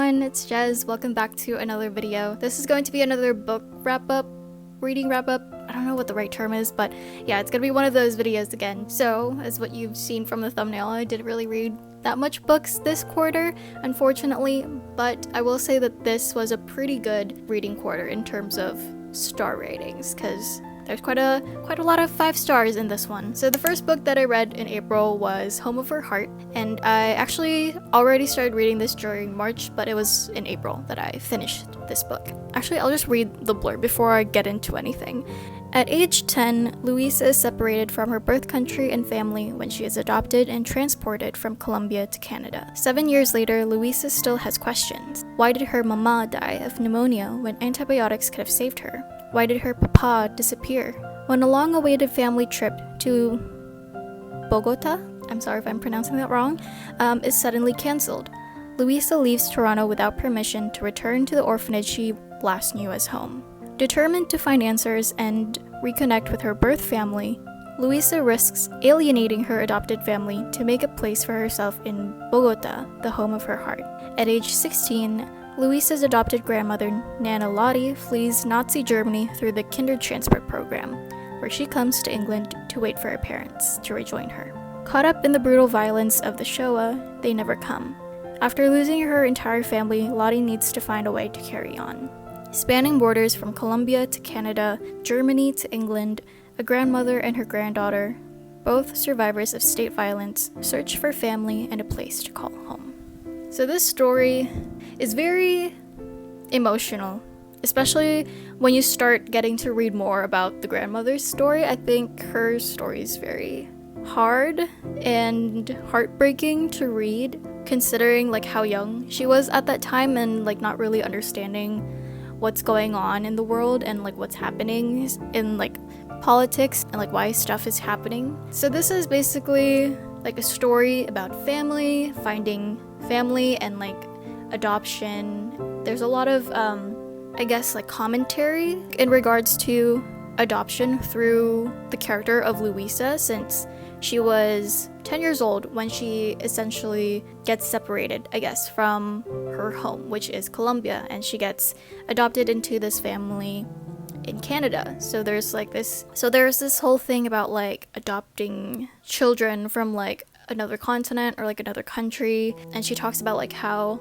everyone, it's Jez. Welcome back to another video. This is going to be another book wrap-up, reading wrap-up. I don't know what the right term is, but yeah, it's gonna be one of those videos again. So, as what you've seen from the thumbnail, I didn't really read that much books this quarter, unfortunately, but I will say that this was a pretty good reading quarter in terms of star ratings, because there's quite a lot of 5 stars in this one. So the first book that I read in April was Home of Her Heart, and I actually already started reading this during March, but it was in April that I finished this book. Actually, I'll just read the blurb before I get into anything. At age 10, Louisa is separated from her birth country and family when she is adopted and transported from Colombia to Canada. 7 years later, Louisa still has questions. Why did her mama die of pneumonia when antibiotics could have saved her? Why did her papa disappear? When a long-awaited family trip to Bogota, I'm sorry if I'm pronouncing that wrong, is suddenly cancelled, Louisa leaves Toronto without permission to return to the orphanage she last knew as home. Determined to find answers and reconnect with her birth family, Louisa risks alienating her adopted family to make a place for herself in Bogota, the home of her heart. At age 16, Louisa's adopted grandmother, Nana Lottie, flees Nazi Germany through the Kindertransport program, where she comes to England to wait for her parents to rejoin her. Caught up in the brutal violence of the Shoah, they never come. After losing her entire family, Lottie needs to find a way to carry on. Spanning borders from Colombia to Canada, Germany to England, a grandmother and her granddaughter, both survivors of state violence, search for family and a place to call home. So this story is very emotional, especially when you start getting to read more about the grandmother's story. I think her story is very hard and heartbreaking to read, considering like how young she was at that time and like not really understanding what's going on in the world and like what's happening in like politics and like why stuff is happening. So this is basically like a story about family, finding family, and like adoption. There's a lot of I guess like commentary in regards to adoption through the character of Louisa, since she was 10 years old when she essentially gets separated, I guess, from her home, which is Colombia, and she gets adopted into this family in Canada. So there's this whole thing about like adopting children from like another continent or like another country, and she talks about like how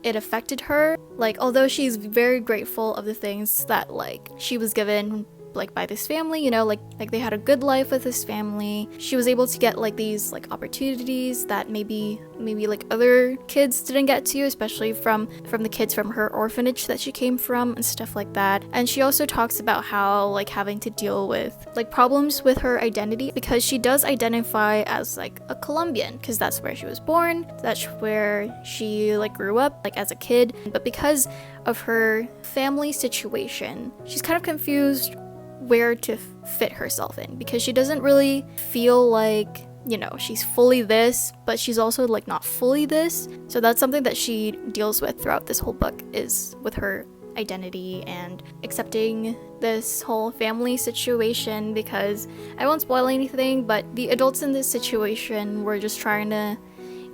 it affected her, like although she's very grateful of the things that like she was given like by this family, you know, like they had a good life with this family. She was able to get like these like opportunities that maybe like other kids didn't get to, especially from the kids from her orphanage that she came from and stuff like that. And she also talks about how like having to deal with like problems with her identity, because she does identify as like a Colombian because that's where she was born, that's where she like grew up like as a kid, but because of her family situation, she's kind of confused where to fit herself in, because she doesn't really feel like, you know, she's fully this, but she's also like not fully this. So that's something that she deals with throughout this whole book, is with her identity and accepting this whole family situation, because I won't spoil anything, but the adults in this situation were just trying to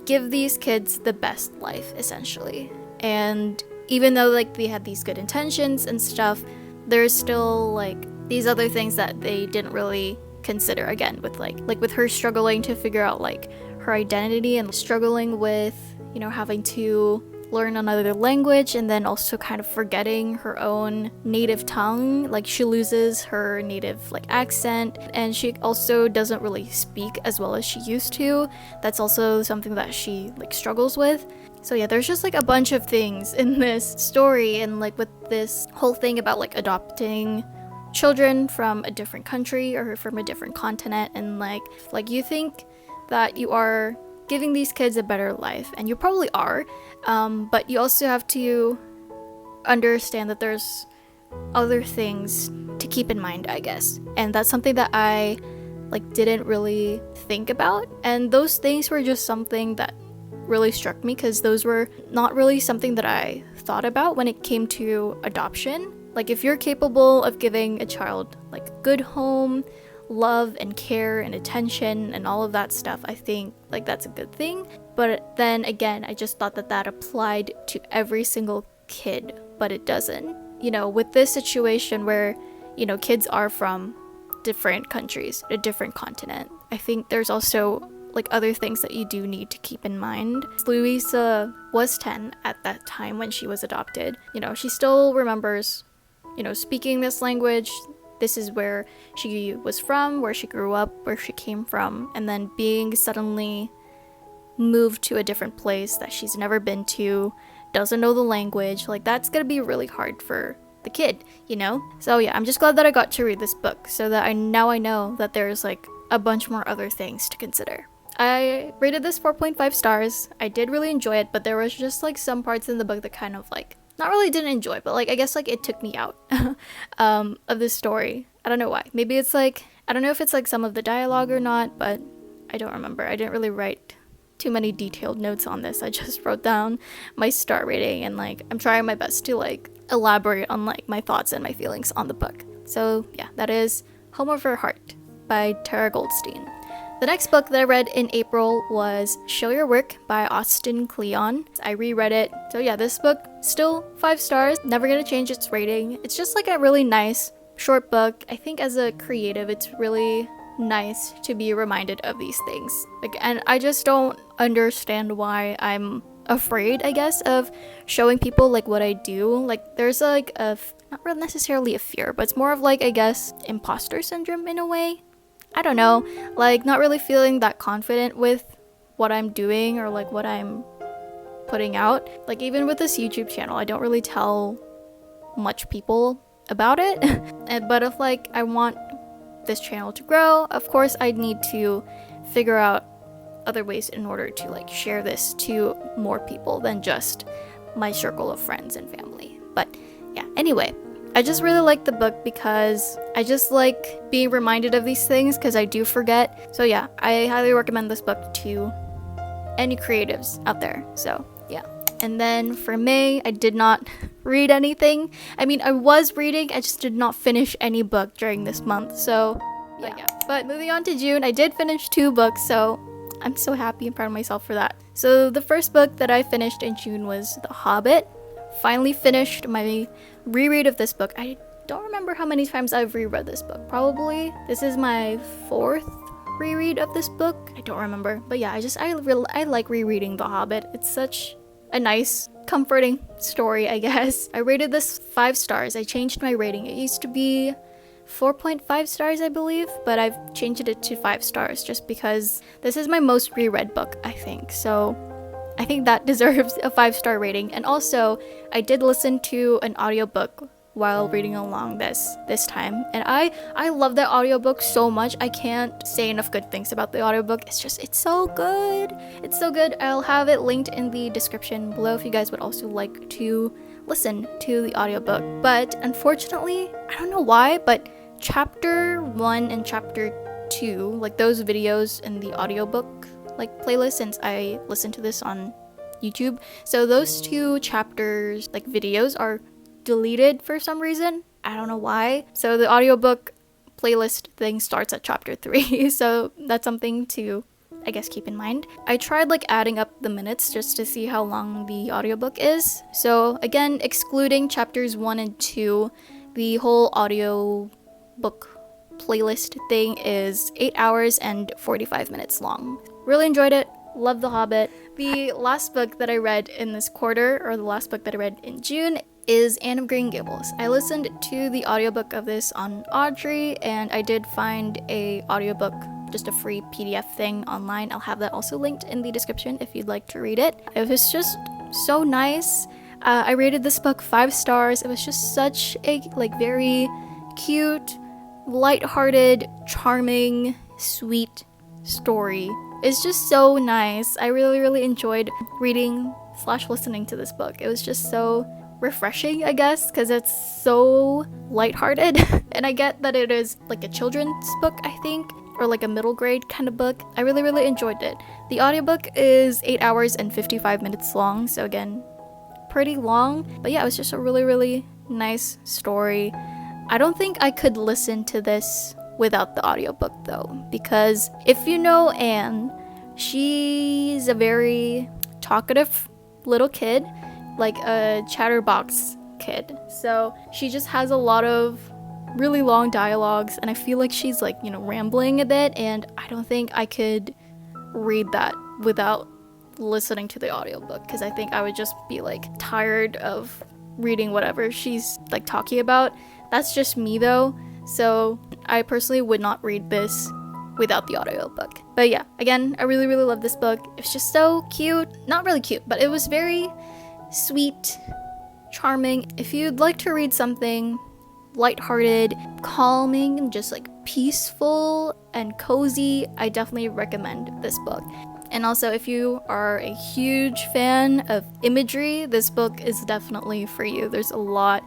give these kids the best life essentially. And even though like they had these good intentions and stuff, there's still like these other things that they didn't really consider, again with like with her struggling to figure out like her identity and struggling with, you know, having to learn another language and then also kind of forgetting her own native tongue. Like she loses her native like accent, and she also doesn't really speak as well as she used to. That's also something that she like struggles with. So yeah, there's just like a bunch of things in this story, and like with this whole thing about like adopting children from a different country or from a different continent, and like you think that you are giving these kids a better life, and you probably are, but you also have to understand that there's other things to keep in mind, I guess. And that's something that I like didn't really think about, and those things were just something that really struck me, because those were not really something that I thought about when it came to adoption. Like if you're capable of giving a child like a good home, love and care and attention and all of that stuff, I think like that's a good thing. But then again, I just thought that that applied to every single kid, but it doesn't. You know, with this situation where, you know, kids are from different countries, a different continent, I think there's also like other things that you do need to keep in mind. Louisa was 10 at that time when she was adopted. You know, she still remembers, you know, speaking this language. This is where she was from, where she grew up, where she came from, and then being suddenly moved to a different place that she's never been to, doesn't know the language, like that's gonna be really hard for the kid, you know? So yeah, I'm just glad that I got to read this book so that I know that there's like a bunch more other things to consider. I rated this 4.5 stars. I did really enjoy it, but there was just like some parts in the book that kind of like, not really didn't enjoy, but like I guess like it took me out of the story. I don't know why. Maybe it's like, I don't know if it's like some of the dialogue or not, but I don't remember. I didn't really write too many detailed notes on this. I just wrote down my star rating and like I'm trying my best to like elaborate on like my thoughts and my feelings on the book. So yeah, that is Home of Her Heart by Tara Goldstein. The next book that I read in April was Show Your Work by Austin Kleon. I reread it. So yeah, this book still 5 stars, never gonna change its rating. It's just like a really nice short book. I think as a creative, it's really nice to be reminded of these things. Like, and I just don't understand why I'm afraid, I guess, of showing people like what I do. Like there's like not really necessarily a fear, but it's more of like, I guess, imposter syndrome in a way. I don't know, like not really feeling that confident with what I'm doing or like what I'm putting out. Like even with this YouTube channel, I don't really tell much people about it. But if like I want this channel to grow, of course I need to figure out other ways in order to like share this to more people than just my circle of friends and family. But yeah, anyway, I just really like the book because I just like being reminded of these things because I do forget. So yeah, I highly recommend this book to any creatives out there. So yeah. And then for May, I did not read anything. I mean, I was reading, I just did not finish any book during this month. So yeah. But moving on to June, I did finish 2 books, so I'm so happy and proud of myself for that. So the first book that I finished in June was The Hobbit. Finally finished my reread of this book. I don't remember how many times I've reread this book. Probably this is my 4th reread of this book. I don't remember, but yeah, I like rereading The Hobbit. It's such a nice, comforting story, I guess. I rated this 5 stars. I changed my rating. It used to be 4.5 stars, I believe, but I've changed it to 5 stars just because this is my most reread book, I think. So I think that deserves a 5-star rating. And also, I did listen to an audiobook while reading along this time, and I love that audiobook so much. I can't say enough good things about the audiobook. It's so good. It's so good. I'll have it linked in the description below if you guys would also like to listen to the audiobook. But unfortunately, I don't know why, but chapter 1 and chapter 2, like those videos in the audiobook like playlist, since I listened to this on YouTube, so those 2 chapters like videos are deleted for some reason. I don't know why. So the audiobook playlist thing starts at chapter 3. So that's something to, I guess, keep in mind. I tried like adding up the minutes just to see how long the audiobook is. So again, excluding chapters 1 and 2, the whole audiobook playlist thing is 8 hours and 45 minutes long. Really enjoyed it. Love The Hobbit. The last book that I read in this quarter, or the last book that I read in June, is Anne of Green Gables. I listened to the audiobook of this on Audrey, and I did find a audiobook, just a free PDF thing online. I'll have that also linked in the description if you'd like to read it. It was just so nice. I rated this book 5 stars. It was just such a like very cute, lighthearted, charming, sweet story. It's just so nice. I really enjoyed reading / listening to this book. It was just so refreshing, I guess, because it's so lighthearted. And I get that it is like a children's book, I think, or like a middle grade kind of book. I really enjoyed it. The audiobook is 8 hours and 55 minutes long, so again, pretty long. But yeah, it was just a really nice story. I don't think I could listen to this without the audiobook though, because if you know Anne, she's a very talkative little kid, like a chatterbox kid. So she just has a lot of really long dialogues, and I feel like she's like, you know, rambling a bit, and I don't think I could read that without listening to the audiobook, because I think I would just be like tired of reading whatever she's like talking about. That's just me though, so I personally would not read this without the audiobook. But yeah, again, I really love this book. It's just so cute. Not really cute, but it was very sweet, charming. If you'd like to read something lighthearted, calming, and just like peaceful and cozy, I definitely recommend this book. And also, if you are a huge fan of imagery, this book is definitely for you. There's a lot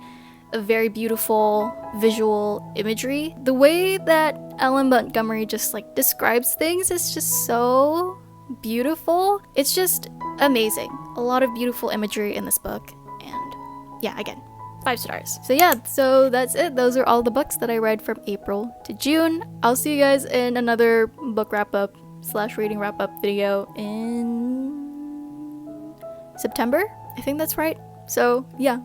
of very beautiful visual imagery. The way that Ellen Montgomery just like describes things is just so beautiful. It's just amazing. A lot of beautiful imagery in this book, and yeah, again, 5 stars. So yeah, so that's it. Those are all the books that I read from April to June. I'll see you guys in another book wrap-up / reading wrap-up video in September. I think that's right. So yeah,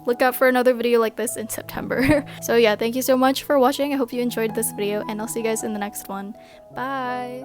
look out for another video like this in September. So yeah, thank you so much for watching. I hope you enjoyed this video, and I'll see you guys in the next one. Bye!